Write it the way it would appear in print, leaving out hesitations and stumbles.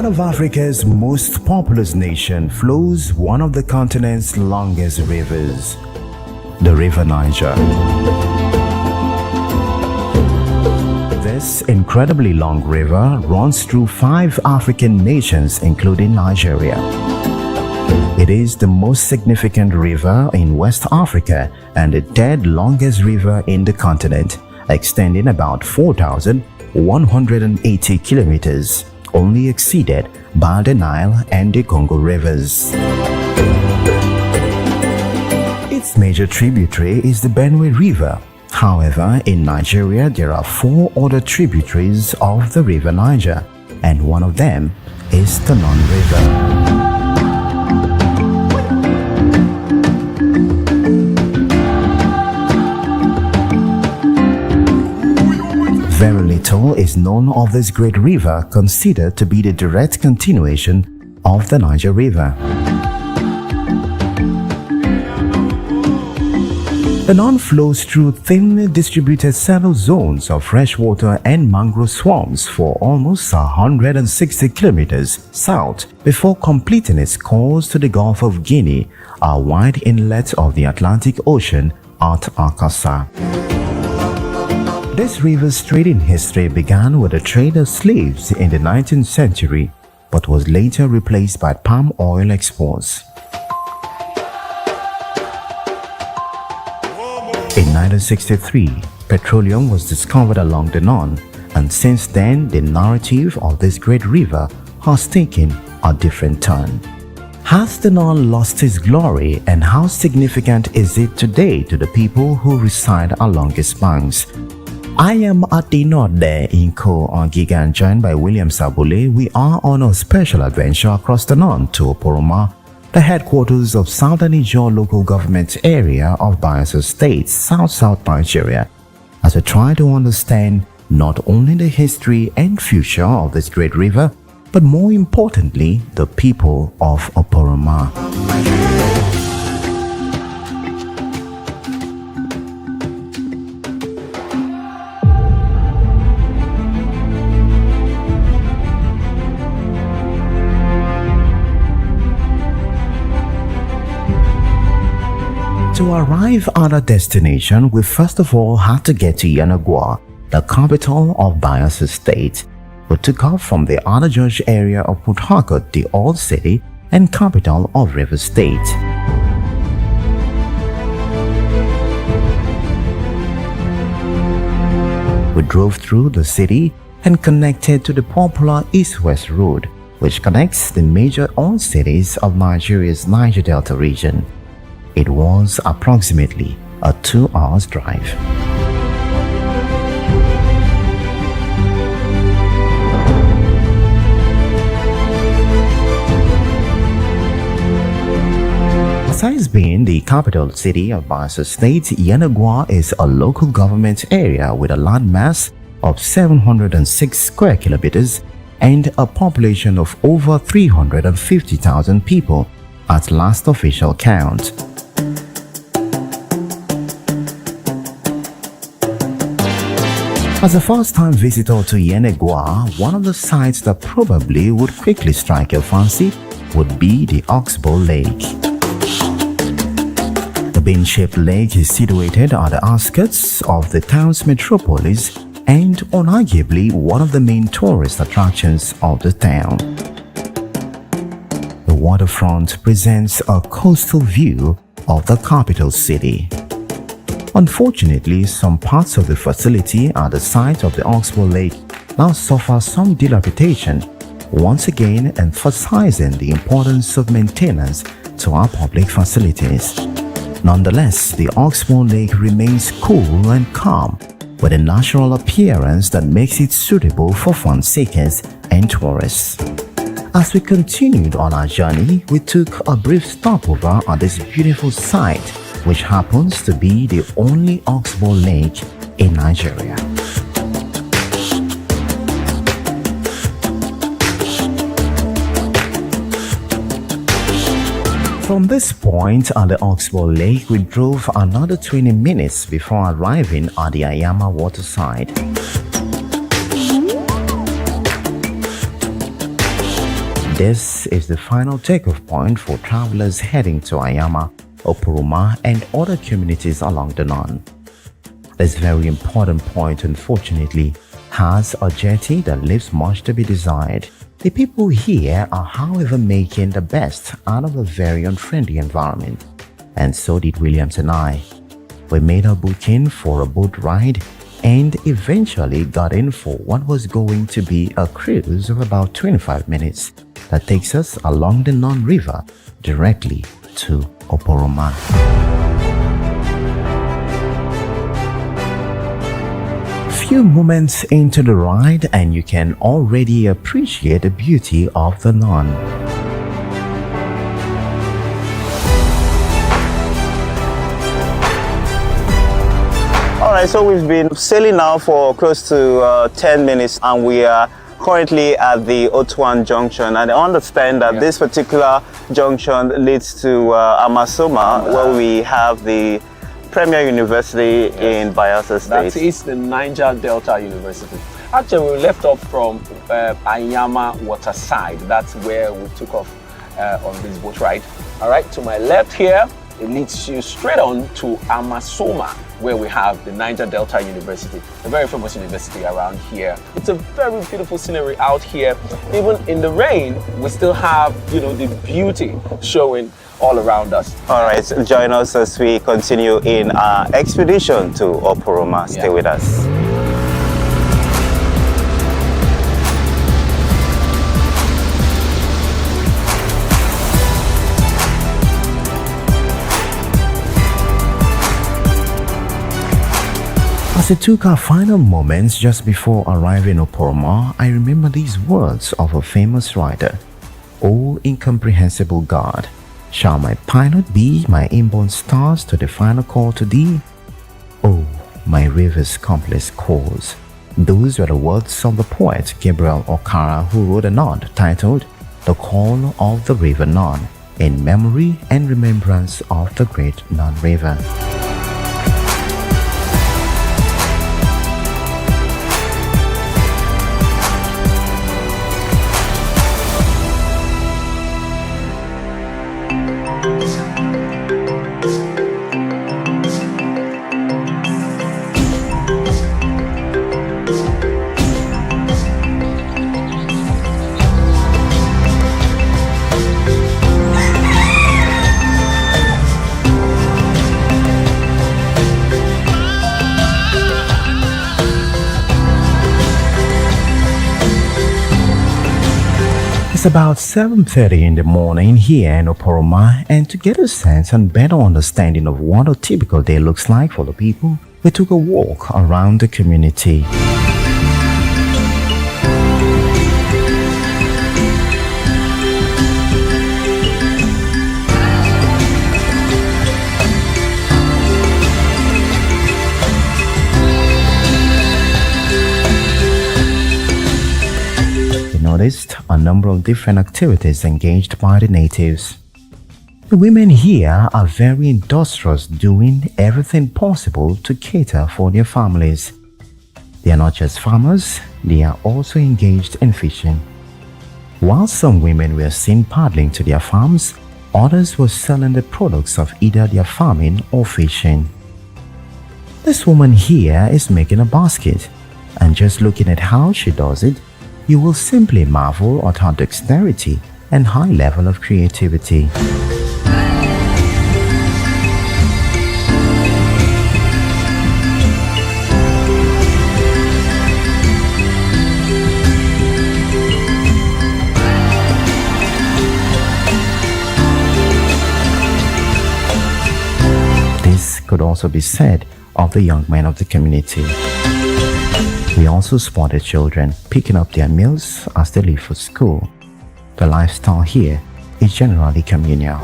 of Africa's most populous nation flows one of the continent's longest rivers, the River Niger. This incredibly long river runs through 5 African nations including Nigeria. It is the most significant river in West Africa and the 3rd longest river in the continent, extending about 4,180 kilometers, only exceeded by the Nile and the Congo rivers. Its major tributary is the Benue River. However, in Nigeria there are 4 other tributaries of the River Niger, and one of them is the Non River. Very little is known of this great river, considered to be the direct continuation of the Niger River. The Non flows through thinly distributed shallow zones of freshwater and mangrove swamps for almost 160 kilometers south before completing its course to the Gulf of Guinea, a wide inlet of the Atlantic Ocean at Akassa. This river's trading history began with the trade of slaves in the 19th century, but was later replaced by palm oil exports. In 1963, petroleum was discovered along the Non, and since then the narrative of this great river has taken a different turn. Has the Non lost its glory, and how significant is it today to the people who reside along its banks? I am at the North there in Ko on Gigan, joined by William Sabule. We are on a special adventure across the Non to Oporoma, the headquarters of Southern Niger local government area of Bayelsa State, South Nigeria, as we try to understand not only the history and future of this great river, but more importantly, the people of Oporoma. To arrive at our destination, we first of all had to get to Yenagoa, the capital of Bayelsa State. We took off from the Adajoj area of Port Harcourt, the old city and capital of Rivers State. We drove through the city and connected to the popular East-West Road, which connects the major oil cities of Nigeria's Niger Delta region. It was approximately a 2-hour drive. Besides being the capital city of Bayelsa State, Yenagoa is a local government area with a land mass of 706 square kilometers and a population of over 350,000 people at last official count. As a first-time visitor to Yenagoa, one of the sights that probably would quickly strike your fancy would be the Oxbow Lake. The bean-shaped lake is situated at the outskirts of the town's metropolis and unarguably one of the main tourist attractions of the town. The waterfront presents a coastal view of the capital city. Unfortunately, some parts of the facility at the site of the Oxbow Lake now suffer some dilapidation, once again emphasizing the importance of maintenance to our public facilities. Nonetheless, the Oxbow Lake remains cool and calm, with a natural appearance that makes it suitable for fun seekers and tourists. As we continued on our journey, we took a brief stopover at this beautiful site, which happens to be the only Oxbow Lake in Nigeria. From this point at the Oxbow Lake, we drove another 20 minutes before arriving at the Ayama waterside. This is the final takeoff point for travelers heading to Ayama, Oporoma, and other communities along the Non. This very important point, unfortunately, has a jetty that leaves much to be desired. The people here are, however, making the best out of a very unfriendly environment, and so did Williams and I. We made a booking for a boat ride and eventually got in for what was going to be a cruise of about 25 minutes that takes us along the Non River directly to Oporoma. Few moments into the ride and you can already appreciate the beauty of the Non. Alright, so we've been sailing now for close to 10 minutes and we are currently at the Otuan junction, and I understand that this particular junction leads to Amasoma, where we have the Premier University in Bayelsa State. That is the Niger Delta University. Actually, we left off from Ayama Waterside. That's where we took off on this boat ride. All right, to my left here, it leads you straight on to Amasoma, where we have the Niger Delta University, a very famous university around here. It's a very beautiful scenery out here. Even in the rain, we still have, the beauty showing all around us. All right, so join us as we continue in our expedition to Oporoma. Stay with us. As it took our final moments just before arriving in Oporoma, I remember these words of a famous writer. "O incomprehensible God, shall my pilot be my inborn stars to the final call to thee? Oh, my river's complex cause." Those were the words of the poet Gabriel Okara, who wrote a nod titled "The Call of the River Non," in memory and remembrance of the great Non River. It's about 7:30 in the morning here in Oporoma, and to get a sense and better understanding of what a typical day looks like for the people, we took a walk around the community. Noticed a number of different activities engaged by the natives. The women here are very industrious, doing everything possible to cater for their families. They are not just farmers, they are also engaged in fishing. While some women were seen paddling to their farms, others were selling the products of either their farming or fishing. This woman here is making a basket, and just looking at how she does it, you will simply marvel at her dexterity and high level of creativity. This could also be said of the young men of the community. We also spotted children picking up their meals as they leave for school. The lifestyle here is generally communal.